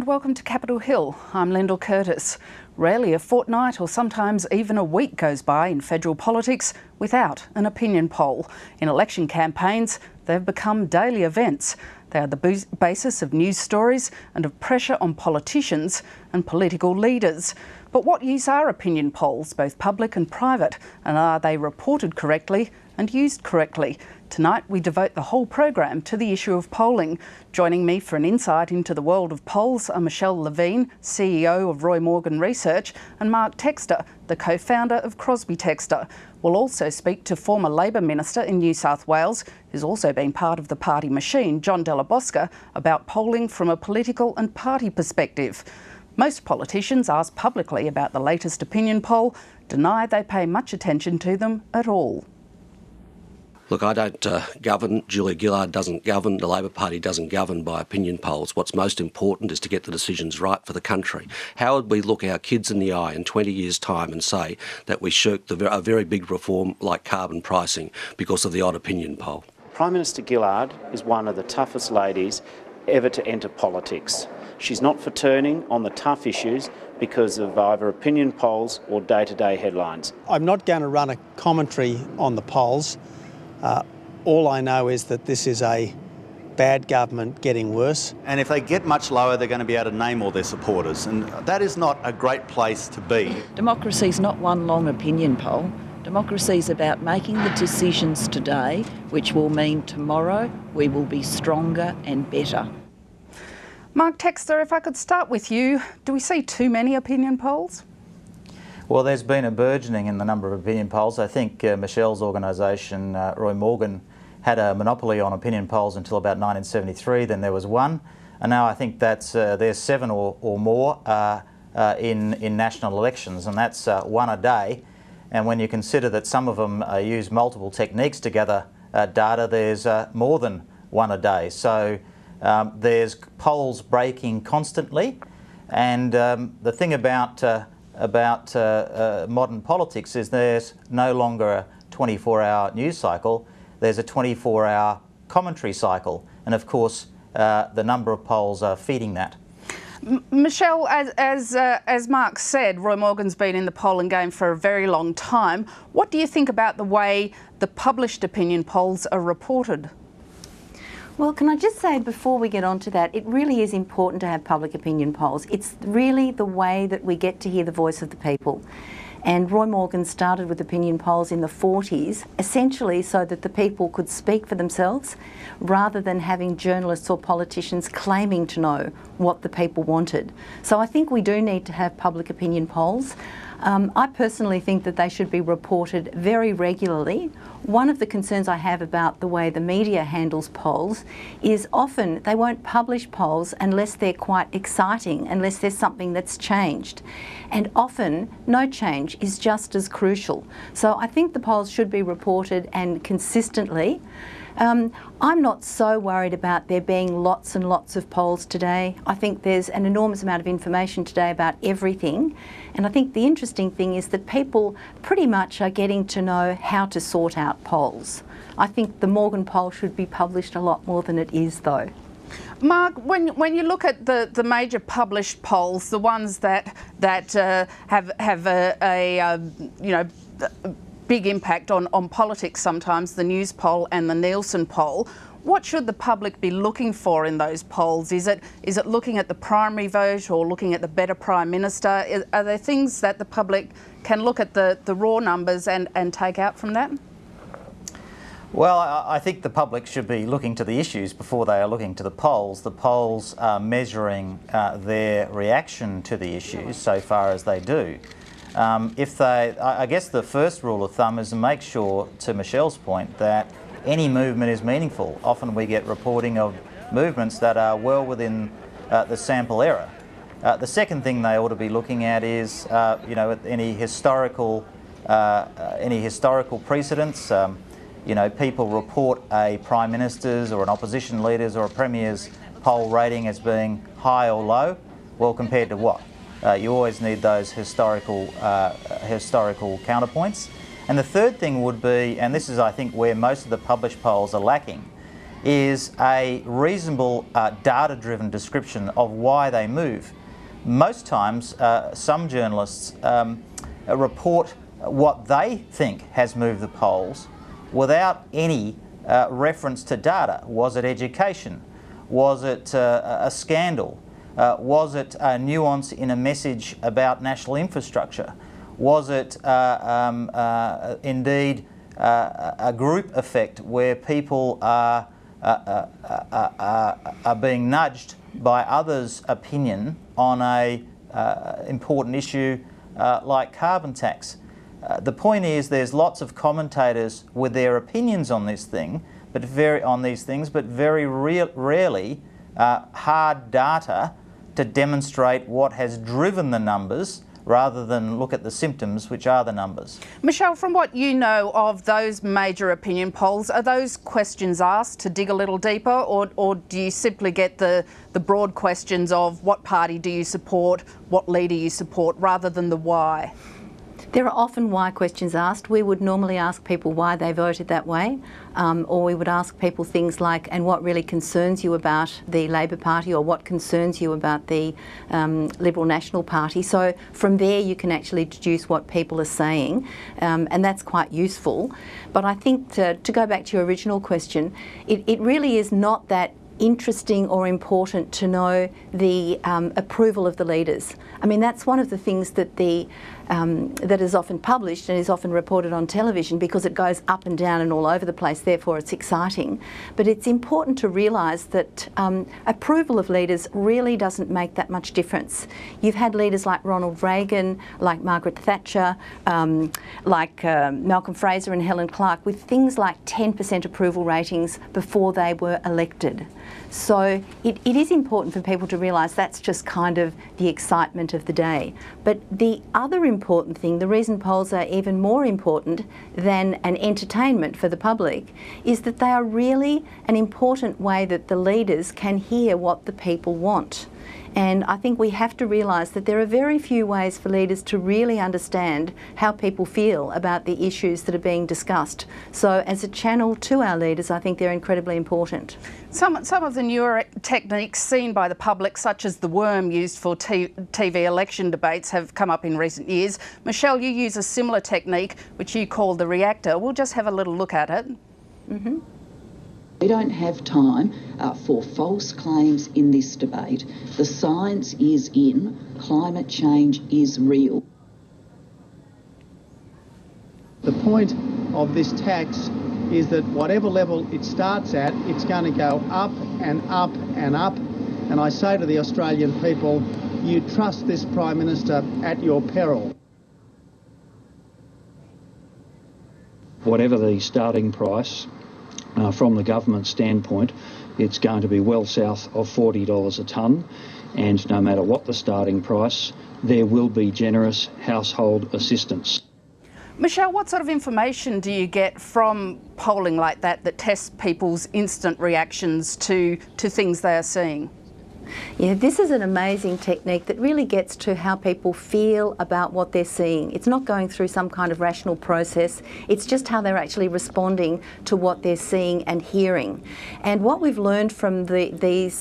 and welcome to Capitol Hill. I'm Lyndall Curtis. Rarely a fortnight or sometimes even a week goes by in federal politics without an opinion poll. In election campaigns, they've become daily events. They are the basis of news stories and of pressure on politicians and political leaders. But what use are opinion polls, both public and private, and are they reported correctly and used correctly? Tonight we devote the whole program to the issue of polling. Joining me for an insight into the world of polls are Michele Levine, CEO of Roy Morgan Research, and Mark Textor, the co-founder of Crosby Textor. We'll also speak to former Labor Minister in New South Wales, who's also been part of the party machine, John Della Bosca, about polling from a political and party perspective. Most politicians asked publicly about the latest opinion poll deny they pay much attention to them at all. Look, I don't govern, Julia Gillard doesn't govern, the Labor Party doesn't govern by opinion polls. What's most important is to get the decisions right for the country. How would we look our kids in the eye in 20 years' time and say that we shirked a very big reform like carbon pricing because of the odd opinion poll? Prime Minister Gillard is one of the toughest ladies ever to enter politics. She's not for turning on the tough issues because of either opinion polls or day-to-day headlines. I'm not going to run a commentary on the polls. All I know is that this is a bad government getting worse. And if they get much lower, they're going to be able to name all their supporters. And that is not a great place to be. Democracy is not one long opinion poll. Democracy is about making the decisions today, which will mean tomorrow we will be stronger and better. Mark Textor, if I could start with you, do we see too many opinion polls? Well, there's been a burgeoning in the number of opinion polls. I think Michele's organisation, Roy Morgan, had a monopoly on opinion polls until about 1973. Then there was one, and now I think that's there's 7 or more in national elections, and that's one a day. And when you consider that some of them use multiple techniques to gather data, there's more than one a day. So there's polls breaking constantly, and the thing about modern politics is there's no longer a 24-hour news cycle, there's a 24-hour commentary cycle, and of course the number of polls are feeding that. Michele, as Mark said, Roy Morgan's been in the polling game for a very long time. What do you think about the way the published opinion polls are reported? Well, can I just say before we get on to that, it really is important to have public opinion polls. It's really the way that we get to hear the voice of the people. And Roy Morgan started with opinion polls in the 40s, essentially so that the people could speak for themselves rather than having journalists or politicians claiming to know what the people wanted. So I think we do need to have public opinion polls. I personally think that they should be reported very regularly. One of the concerns I have about the way the media handles polls is often they won't publish polls unless they're quite exciting, unless there's something that's changed. And often no change is just as crucial. So I think the polls should be reported and consistently. I'm not so worried about there being lots and lots of polls today. I think there's an enormous amount of information today about everything. And I think the interesting thing is that people pretty much are getting to know how to sort out polls. I think the Morgan poll should be published a lot more than it is, though. Mark, when you look at the major published polls, the ones that have a big impact on politics sometimes, the News poll and the Nielsen poll, what should the public be looking for in those polls? Is it looking at the primary vote or looking at the better Prime Minister? Are there things that the public can look at the raw numbers and take out from that? Well, I think the public should be looking to the issues before they are looking to the polls. The polls are measuring their reaction to the issues so far as they do. I guess the first rule of thumb is to make sure, to Michele's point, that any movement is meaningful. Often we get reporting of movements that are well within the sample error. The second thing they ought to be looking at is, any historical precedents. People report a Prime Minister's or an opposition leader's or a Premier's poll rating as being high or low. Well, compared to what? You always need those historical counterpoints. And the third thing would be, and this is I think where most of the published polls are lacking, is a reasonable data-driven description of why they move. Most times, some journalists report what they think has moved the polls without any reference to data. Was it education? Was it a scandal? Was it a nuance in a message about national infrastructure? Was it indeed a group effect where people are being nudged by others' opinion on a important issue like carbon tax? The point is, there's lots of commentators with their opinions on this thing, but very rarely hard data to demonstrate what has driven the numbers, rather than look at the symptoms, which are the numbers. Michele, from what you know of those major opinion polls, are those questions asked to dig a little deeper, or do you simply get the broad questions of what party do you support, what leader you support, rather than the why? There are often why questions asked. We would normally ask people why they voted that way, or we would ask people things like, and what really concerns you about the Labor Party, or what concerns you about the Liberal National Party. So from there you can actually deduce what people are saying, and that's quite useful. But I think to go back to your original question, it really is not that interesting or important to know the approval of the leaders. I mean, that's one of the things that that is often published and is often reported on television, because it goes up and down and all over the place, therefore it's exciting. But it's important to realise that approval of leaders really doesn't make that much difference. You've had leaders like Ronald Reagan, like Margaret Thatcher, like Malcolm Fraser and Helen Clark, with things like 10% approval ratings before they were elected. So it is important for people to realise that's just kind of the excitement of the day. But the other important thing, the reason polls are even more important than an entertainment for the public, is that they are really an important way that the leaders can hear what the people want. And I think we have to realise that there are very few ways for leaders to really understand how people feel about the issues that are being discussed. So as a channel to our leaders, I think they're incredibly important. Some of the newer techniques seen by the public, such as the worm used for TV election debates, have come up in recent years. Michele, you use a similar technique, which you call the reactor. We'll just have a little look at it. Mm-hmm. We don't have time for false claims in this debate. The science is in. Climate change is real. The point of this tax is that whatever level it starts at, it's going to go up and up and up. And I say to the Australian people, you trust this Prime Minister at your peril. Whatever the starting price, from the government standpoint, it's going to be well south of $40 a tonne, and no matter what the starting price, there will be generous household assistance. Michele, what sort of information do you get from polling like that tests people's instant reactions to things they are seeing? Yeah, this is an amazing technique that really gets to how people feel about what they're seeing. It's not going through some kind of rational process, it's just how they're actually responding to what they're seeing and hearing. And what we've learned from these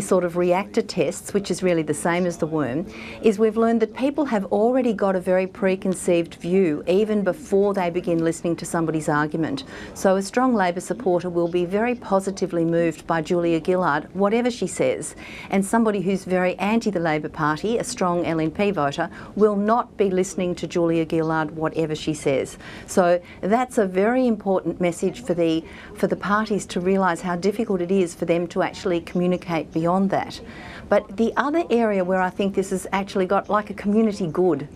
sort of reactor tests, which is really the same as the worm, is we've learned that people have already got a very preconceived view even before they begin listening to somebody's argument. So a strong Labor supporter will be very positively moved by Julia Gillard, whatever she says, and somebody who's very anti the Labor Party, a strong LNP voter, will not be listening to Julia Gillard, whatever she says. So that's a very important message for the parties to realise how difficult it is for them to actually communicate beyond that. But the other area where I think this has actually got like a community good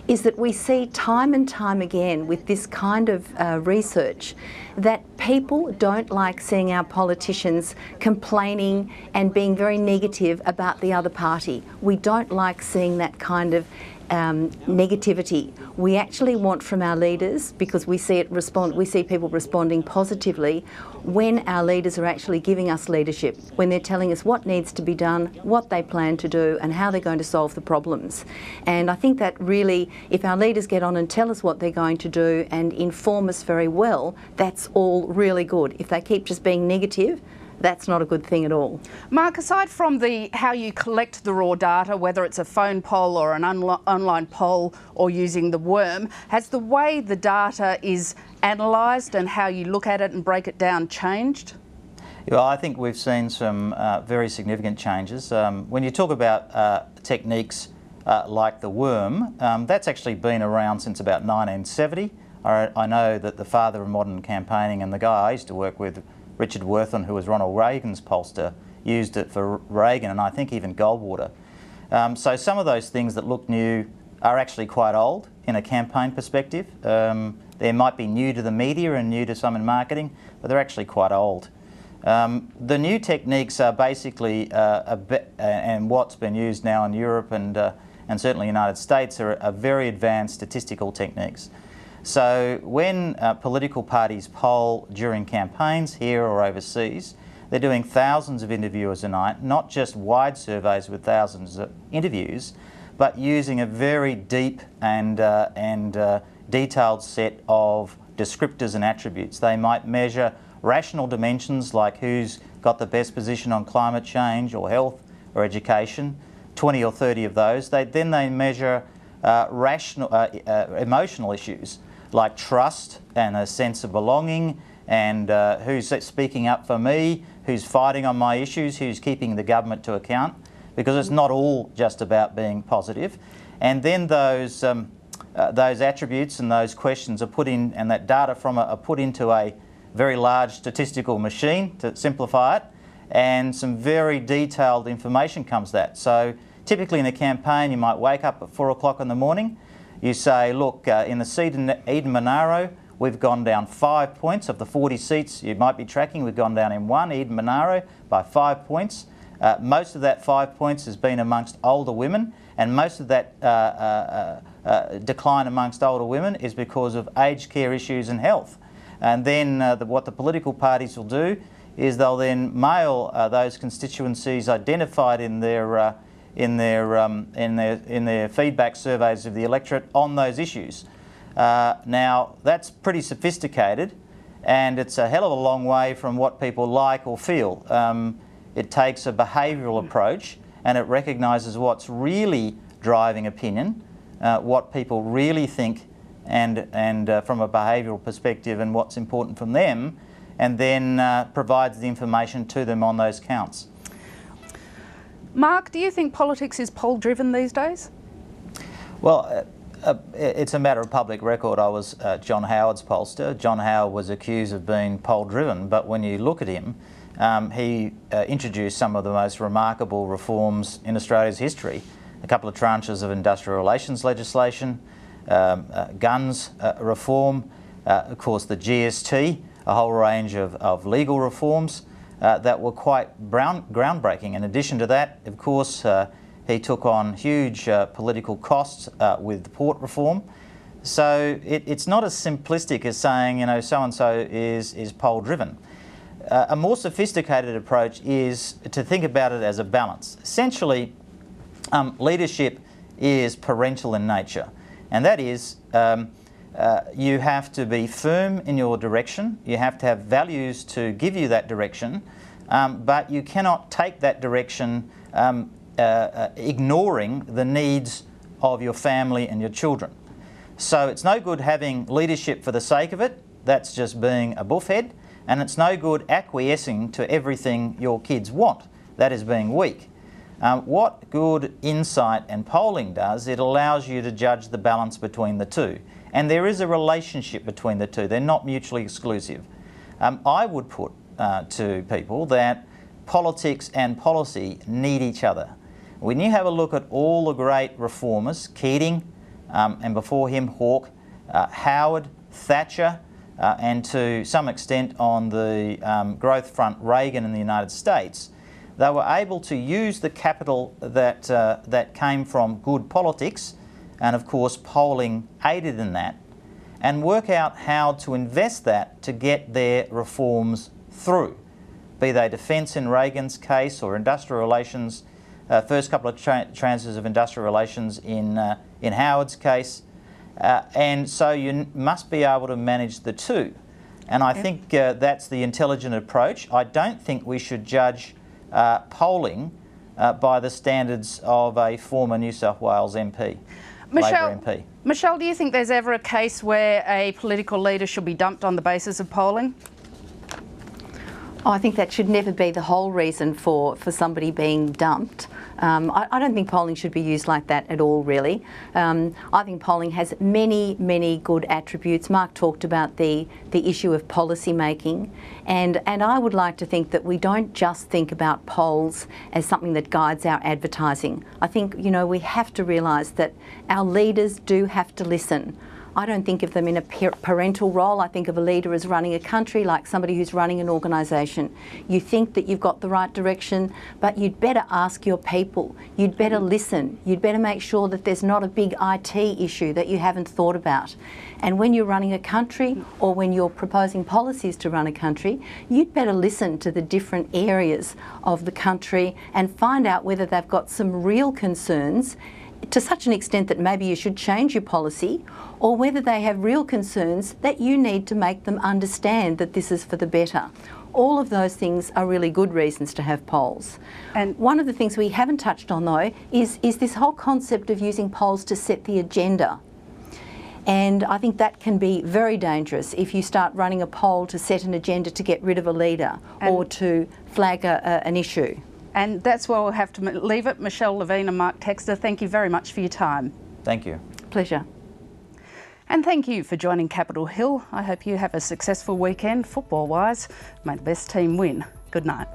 is that we see time and time again with this kind of research that people don't like seeing our politicians complaining and being very negative about the other party. We don't like seeing that kind of negativity. We actually want from our leaders, because we see people responding positively when our leaders are actually giving us leadership, when they're telling us what needs to be done, what they plan to do and how they're going to solve the problems. And I think that really, if our leaders get on and tell us what they're going to do and inform us very well, that's all really good. If they keep just being negative, that's not a good thing at all. Mark, aside from how you collect the raw data, whether it's a phone poll or an online poll or using the worm, has the way the data is analysed and how you look at it and break it down changed? Well, I think we've seen some very significant changes. When you talk about techniques like the worm, that's actually been around since about 1970. I know that the father of modern campaigning and the guy I used to work with, Richard Wortham, who was Ronald Reagan's pollster, used it for Reagan and I think even Goldwater. So some of those things that look new are actually quite old in a campaign perspective. They might be new to the media and new to some in marketing, but they're actually quite old. The new techniques are basically, and what's been used now in Europe and certainly the United States, are very advanced statistical techniques. So when political parties poll during campaigns here or overseas, they're doing thousands of interviews a night, not just wide surveys with thousands of interviews, but using a very deep and detailed set of descriptors and attributes. They might measure rational dimensions like who's got the best position on climate change or health or education, 20 or 30 of those. Then they measure emotional issues like trust and a sense of belonging and who's speaking up for me, who's fighting on my issues, who's keeping the government to account, because it's not all just about being positive. And then those attributes and those questions are put in, and that data from it are put into a very large statistical machine to simplify it, and some very detailed information comes that. So typically in a campaign you might wake up at 4 o'clock in the morning. You say, look, in the seat in Eden-Monaro, we've gone down 5 points. Of the 40 seats you might be tracking, we've gone down in one, Eden-Monaro, by 5 points. Most of that 5 points has been amongst older women, and most of that decline amongst older women is because of aged care issues and health. And then what the political parties will do is they'll then mail those constituencies identified in their feedback surveys of the electorate on those issues. Now that's pretty sophisticated, and it's a hell of a long way from what people like or feel. It takes a behavioural approach, and it recognises what's really driving opinion, what people really think, and from a behavioural perspective, and what's important from them, and then provides the information to them on those counts. Mark, do you think politics is poll-driven these days? Well, it's a matter of public record. I was John Howard's pollster. John Howard was accused of being poll-driven, but when you look at him, he introduced some of the most remarkable reforms in Australia's history. A couple of tranches of industrial relations legislation, guns reform, of course the GST, a whole range of legal reforms that were quite groundbreaking. In addition to that, of course, he took on huge political costs with the port reform. So it's not as simplistic as saying, you know, so-and-so is poll-driven. A more sophisticated approach is to think about it as a balance. Essentially, leadership is parental in nature, and that is you have to be firm in your direction, you have to have values to give you that direction, but you cannot take that direction ignoring the needs of your family and your children. So it's no good having leadership for the sake of it, that's just being a buffhead, and it's no good acquiescing to everything your kids want, that is being weak. What good insight and polling does, it allows you to judge the balance between the two. And there is a relationship between the two, they're not mutually exclusive. I would put to people that politics and policy need each other. When you have a look at all the great reformers, Keating, and before him Hawke, Howard, Thatcher, and to some extent on the growth front Reagan in the United States, they were able to use the capital that came from good politics and of course polling aided in that, and work out how to invest that to get their reforms through, be they defence in Reagan's case or industrial relations, first couple of tranches of industrial relations in Howard's case, and so you must be able to manage the two. And I think that's the intelligent approach. I don't think we should judge polling by the standards of a former New South Wales MP, Labor MP. Michele, do you think there's ever a case where a political leader should be dumped on the basis of polling? I think that should never be the whole reason for somebody being dumped. I don't think polling should be used like that at all, really. I think polling has many, many good attributes. Mark talked about the issue of policy making, and I would like to think that we don't just think about polls as something that guides our advertising. I think, you know, we have to realise that our leaders do have to listen. I don't think of them in a parental role. I think of a leader as running a country, like somebody who's running an organisation. You think that you've got the right direction, but you'd better ask your people. You'd better listen. You'd better make sure that there's not a big IT issue that you haven't thought about. And when you're running a country, or when you're proposing policies to run a country, you'd better listen to the different areas of the country and find out whether they've got some real concerns, to such an extent that maybe you should change your policy, or whether they have real concerns that you need to make them understand that this is for the better. All of those things are really good reasons to have polls. And one of the things we haven't touched on, though, is this whole concept of using polls to set the agenda. And I think that can be very dangerous if you start running a poll to set an agenda to get rid of a leader or to flag an issue. And that's where we'll have to leave it. Michele, Levine and Mark Textor, thank you very much for your time. Thank you. Pleasure. And thank you for joining Capitol Hill. I hope you have a successful weekend, football-wise. May the best team win. Good night.